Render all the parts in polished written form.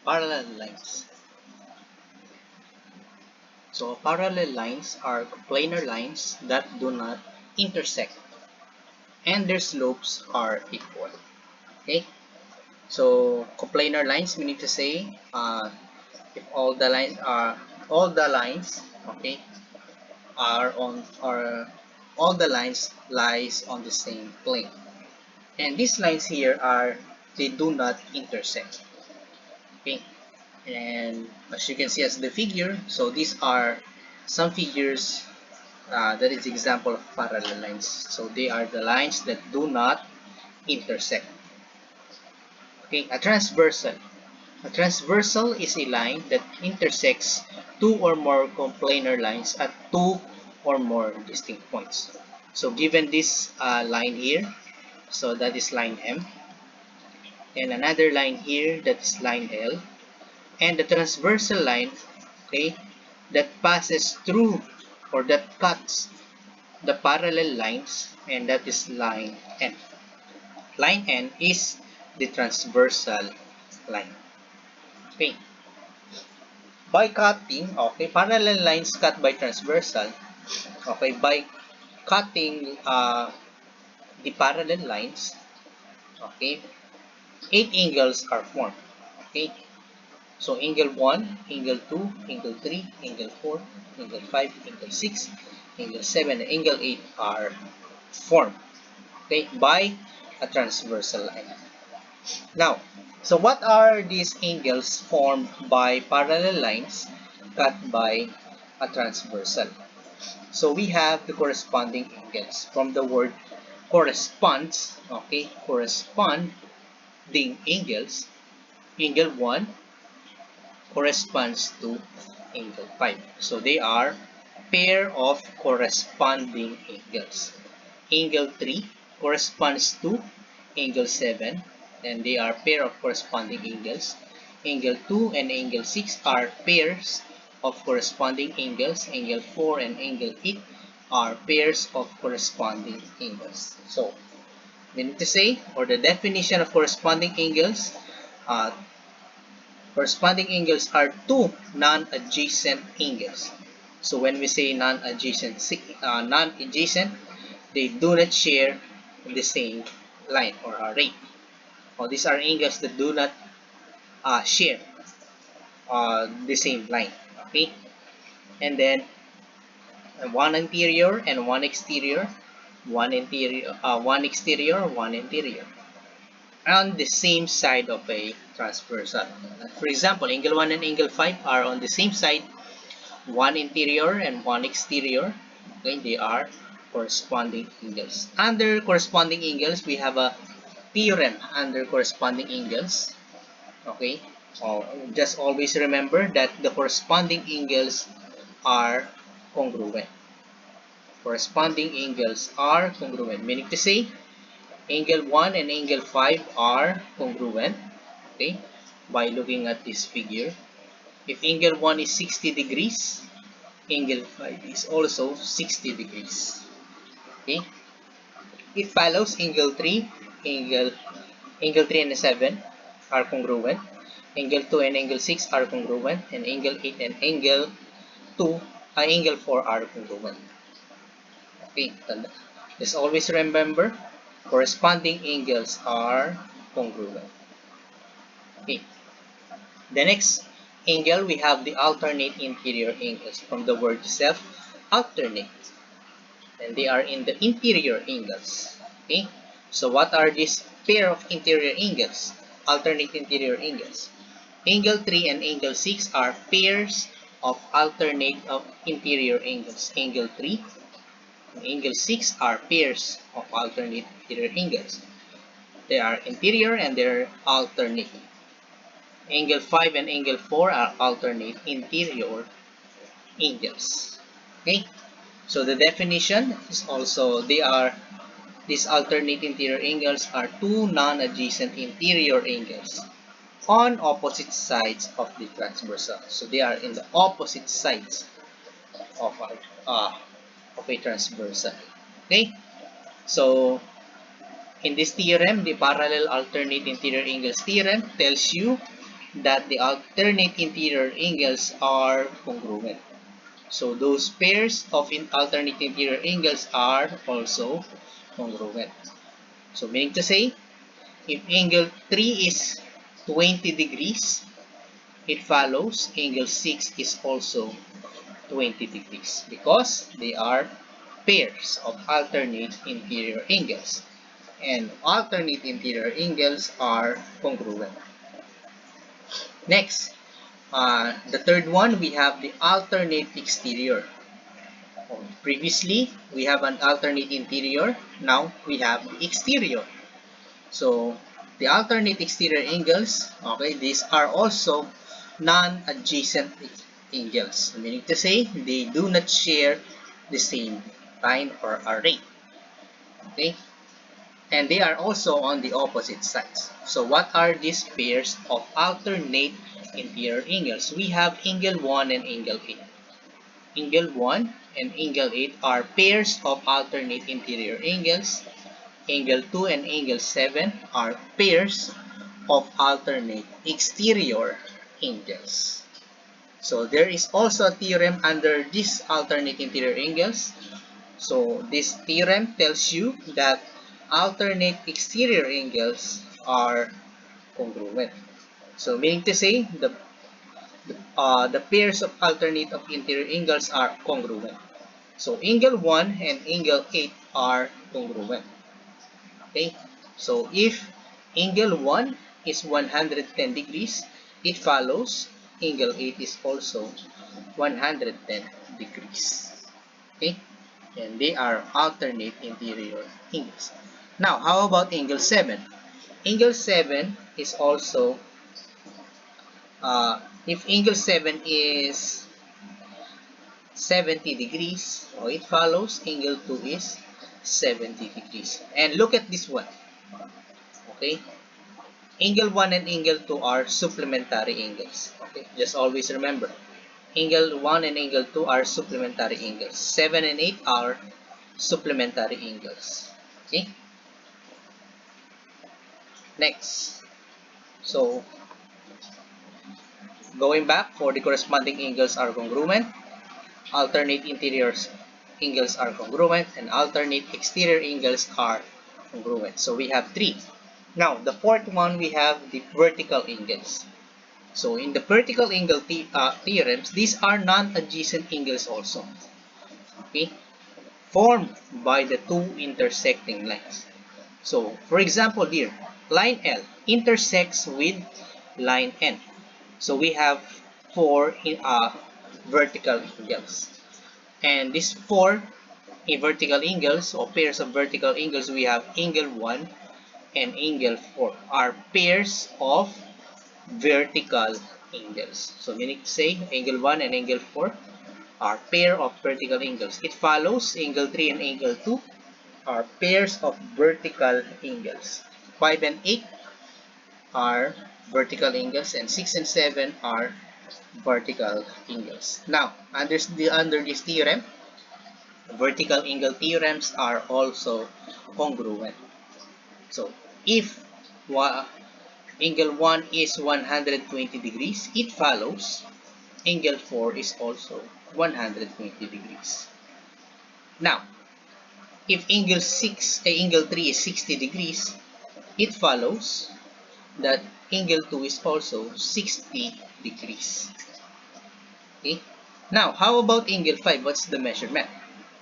Parallel lines. So parallel lines are planar lines that do not intersect and their slopes are equal. Okay, so coplanar lines meaning to say if all the lines, okay, are on or all the lines lies on the same plane, and these lines here are they do not intersect. Okay, and as you can see as the figure, so these are some figures that is example of parallel lines. So they are the lines that do not intersect. Okay, a transversal. A transversal is a line that intersects two or more coplanar lines at two or more distinct points. So given this line here, so that is line M, and another line here, that's line L, and the transversal line, okay, that passes through or that cuts the parallel lines, and that is line N. Line N is the transversal line. Okay. By cutting, okay, parallel lines cut by transversal, okay, by cutting the parallel lines, okay, 8 angles are formed, okay. So angle 1, angle 2, angle 3, angle 4, angle 5, angle 6, angle 7, and angle 8 are formed, okay, by a transversal line. Now, so what are these angles formed by parallel lines cut by a transversal? So we have the corresponding angles from the word corresponds, okay, corresponding angles. Angle 1 corresponds to angle 5. So they are pair of corresponding angles. Angle 3 corresponds to angle 7, and they are pair of corresponding angles. Angle 2 and angle 6 are pairs of corresponding angles. Angle 4 and angle 8 are pairs of corresponding angles. So, meaning to say, or the definition of corresponding angles, uh, corresponding angles are two non-adjacent angles. So when we say non-adjacent, they do not share the same line or rate. These are angles that do not share the same line. Okay, and then one interior and one exterior, one exterior, one interior, on the same side of a transversal. For example, angle 1 and angle 5 are on the same side, one interior and one exterior. Okay, they are corresponding angles. Under corresponding angles, we have a theorem under corresponding angles. Okay, just always remember that the corresponding angles are congruent. Corresponding angles are congruent, meaning to say angle 1 and angle 5 are congruent, okay, by looking at this figure. If angle 1 is 60 degrees, angle 5 is also 60 degrees. Okay, it follows angle 3, angle, angle 3 and 7 are congruent, angle 2 and angle 6 are congruent, and angle 8 and angle 2, angle 4 are congruent. Okay, just always remember, corresponding angles are congruent. Okay, the next angle, we have the alternate interior angles from the word itself, alternate, and they are in the interior angles. Okay, so what are these pair of interior angles? Alternate interior angles. Angle 3 and angle 6 are pairs of alternate of interior angles. Angle 3 and angle 6 are pairs of alternate interior angles. They are interior and they're alternate. Angle 5 and angle 4 are alternate interior angles. Okay, so the definition is also these alternate interior angles are two non-adjacent interior angles on opposite sides of the transversal. So they are in the opposite sides of a transversal. Okay, So in this theorem, the parallel alternate interior angles theorem tells you that the alternate interior angles are congruent. So those pairs of alternate interior angles are also congruent. So meaning to say, if angle 3 is 20 degrees, it follows angle 6 is also 20 degrees because they are pairs of alternate interior angles. And alternate interior angles are congruent. Next, the third one, we have the alternate exterior. Previously, we have an alternate interior. Now, we have the exterior. So, the alternate exterior angles, okay, these are also non-adjacent angles. Meaning to say, they do not share the same line or array. Okay? And they are also on the opposite sides. So what are these pairs of alternate interior angles? We have angle 1 and angle 8. Angle 1 and angle 8 are pairs of alternate interior angles. Angle 2 and angle 7 are pairs of alternate exterior angles. So there is also a theorem under these alternate interior angles. So this theorem tells you that alternate exterior angles are congruent. So meaning to say the pairs of alternate of interior angles are congruent. So angle 1 and angle 8 are congruent. Okay? So if angle 1 is 110 degrees, it follows angle 8 is also 110 degrees. Okay? And they are alternate interior angles. Now, how about angle 7? Angle 7 is also, if angle 7 is 70 degrees, so it follows angle 2 is 70 degrees. And look at this one. Okay? Angle 1 and angle 2 are supplementary angles. Okay? Just always remember. Angle 1 and angle 2 are supplementary angles. 7 and 8 are supplementary angles. Okay? Next. So, going back, for the corresponding angles are congruent, alternate interior angles are congruent, and alternate exterior angles are congruent. So, we have three. Now, the fourth one, we have the vertical angles. So, in the vertical angle theorems, these are non-adjacent angles also. Okay? Formed by the two intersecting lines. So, for example here, line L intersects with line N. So, we have four vertical angles. And these four vertical angles or pairs of vertical angles, we have angle 1 and angle 4 are pairs of vertical angles. So, meaning to say, angle 1 and angle 4 are pair of vertical angles. It follows angle 3 and angle 2 are pairs of vertical angles. 5 and 8 are vertical angles, and 6 and 7 are vertical angles. Now, under this theorem, vertical angle theorems are also congruent. So, if angle 1 is 120 degrees, it follows angle 4 is also 120 degrees. Now, if angle 3 is 60 degrees, it follows that angle 2 is also 60 degrees. Okay? Now, how about angle 5? What's the measurement?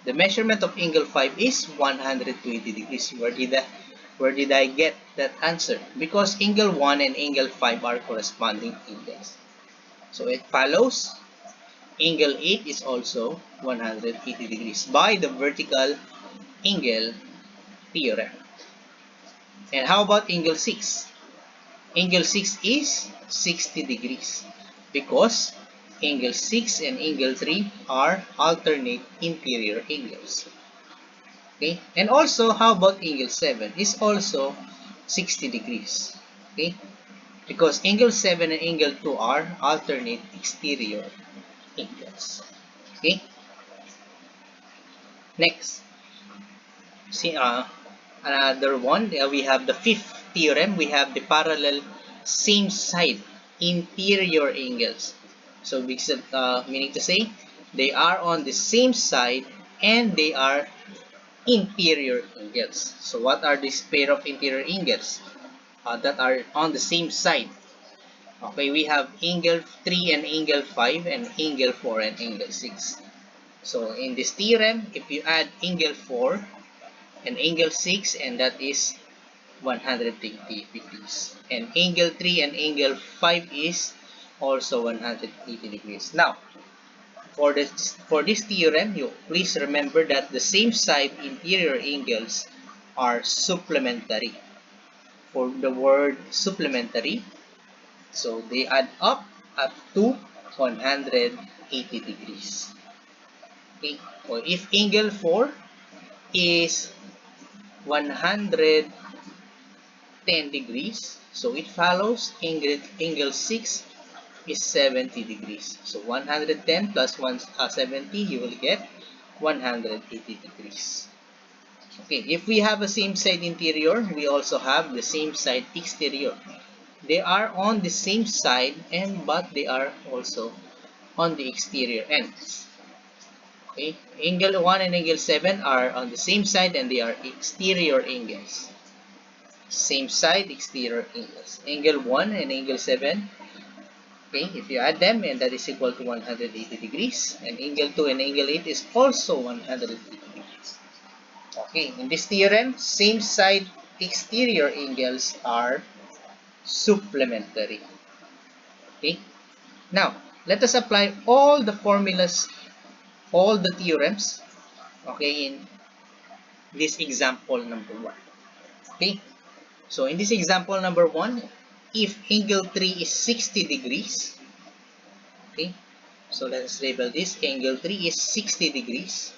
The measurement of angle 5 is 120 degrees. Where did I get that answer? Because angle 1 and angle 5 are corresponding angles. So it follows angle 8 is also 180 degrees by the vertical angle theorem. And how about angle 6? Angle 6 is 60 degrees because angle 6 and angle 3 are alternate interior angles. Okay? And also, how about angle 7? Is also 60 degrees. Okay? Because angle 7 and angle 2 are alternate exterior angles. Okay? Next. See, Another one, we have the fifth theorem. We have the parallel same side interior angles. So because meaning to say they are on the same side and they are interior angles. So what are these pair of interior angles that are on the same side? Okay, we have angle 3 and angle 5 and angle 4 and angle 6. So in this theorem, if you add angle 4 and angle 6, and that is 180 degrees. And angle 3 and angle 5 is also 180 degrees. Now, for this theorem, you please remember that the same side interior angles are supplementary. For the word supplementary, so they add up to 180 degrees. Okay? Or if angle 4 is 110 degrees, so it follows angle 6 is 70 degrees. So 110 plus 170, you will get 180 degrees. Okay, if we have a same side interior, we also have the same side exterior. They are on the same side but they are also on the exterior ends. Okay, angle 1 and angle 7 are on the same side and they are exterior angles. Same side exterior angles. Angle 1 and angle 7, okay, if you add them, and that is equal to 180 degrees, and angle 2 and angle 8 is also 180 degrees. Okay, in this theorem, same side exterior angles are supplementary. Okay, now let us apply all the formulas, all the theorems, okay, in this example number 1. Okay, so in this example number 1, if angle 3 is 60 degrees, okay, so let us label this. Angle 3 is 60 degrees.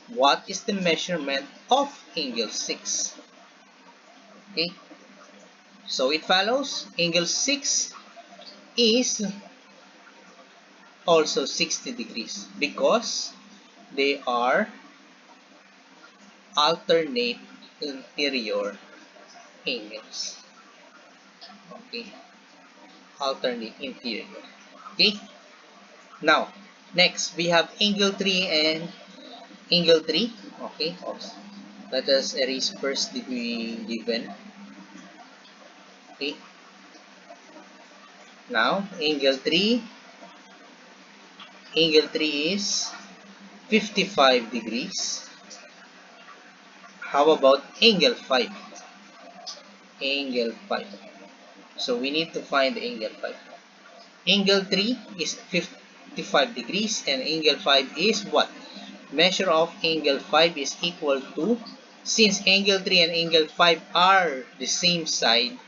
What is the measurement of angle 6? Okay, so it follows angle 6 is also 60 degrees because they are alternate interior angles. Okay, alternate interior. Okay, now next we have angle 3 and angle 3. Okay, let us erase first degree given. Okay, now angle 3 is 55 degrees. How about angle 5? Angle 5. So we need to find the angle 5. Angle 3 is 55 degrees and angle 5 is what? Measure of angle 5 is equal to, since angle 3 and angle 5 are the same side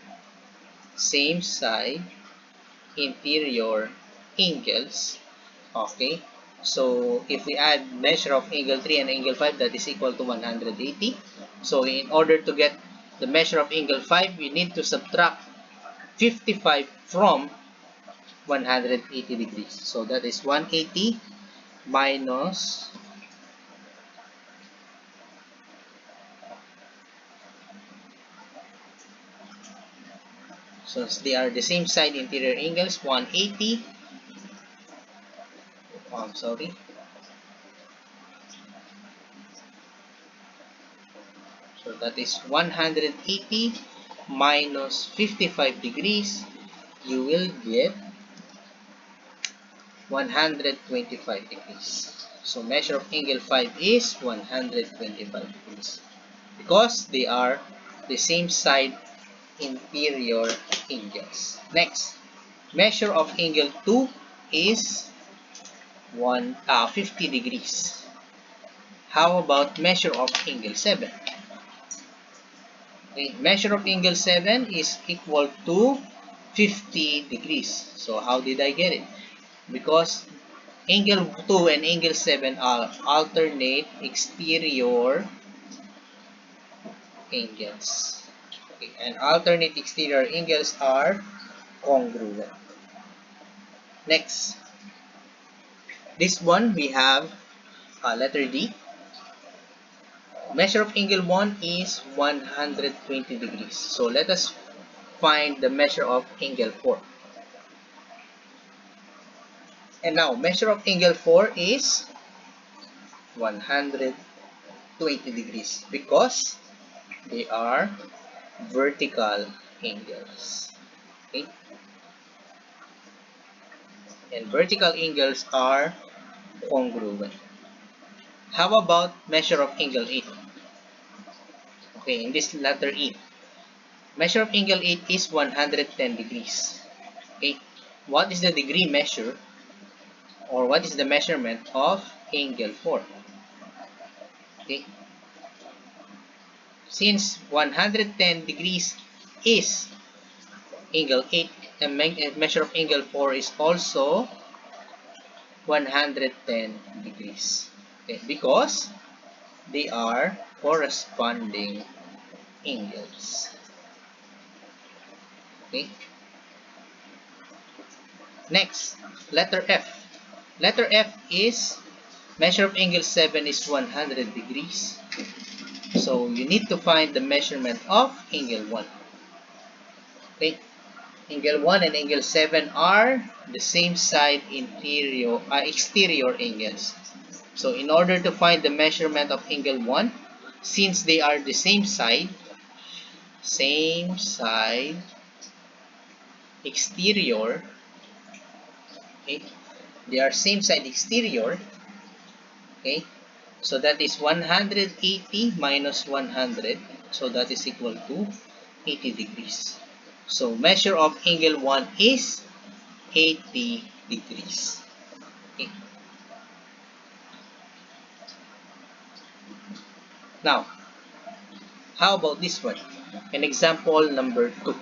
interior angles. Okay, so if we add measure of angle 3 and angle 5, that is equal to 180. So in order to get the measure of angle 5, we need to subtract 55 from 180 degrees. So that is 180 minus, so they are the same side interior angles, 180, I'm sorry, so that is 180 minus 55 degrees, you will get 125 degrees. So measure of angle 5 is 125 degrees because they are the same side interior angles. Next, measure of angle 2 is 50 degrees. How about measure of angle 7? Okay, measure of angle 7 is equal to 50 degrees. So how did I get it? Because angle 2 and angle 7 are alternate exterior angles. Okay, and alternate exterior angles are congruent. Next, this one we have letter D. measure of angle 1 is 120 degrees. So let us find the measure of angle 4. And now, measure of angle 4 is 120 degrees because they are vertical angles. Okay? And vertical angles are congruent. How about measure of angle 8? Okay, in this letter E. Measure of angle 8 is 110 degrees. Okay, what is the degree measure or what is the measurement of angle 4? Okay, since 110 degrees is angle 8, the measure of angle 4 is also 110 degrees. Okay, because they are corresponding angles. Okay. Next, letter F. Letter F is measure of angle 7 is 100 degrees. So you need to find the measurement of angle 1. Okay. Angle 1 and angle 7 are the same side exterior angles. So in order to find the measurement of angle 1, since they are the same side exterior, okay, they are same side exterior, okay, so that is 180 minus 100, so that is equal to 80 degrees. So measure of angle 1 is 80 degrees. Okay. Now, how about this one? An example number 2.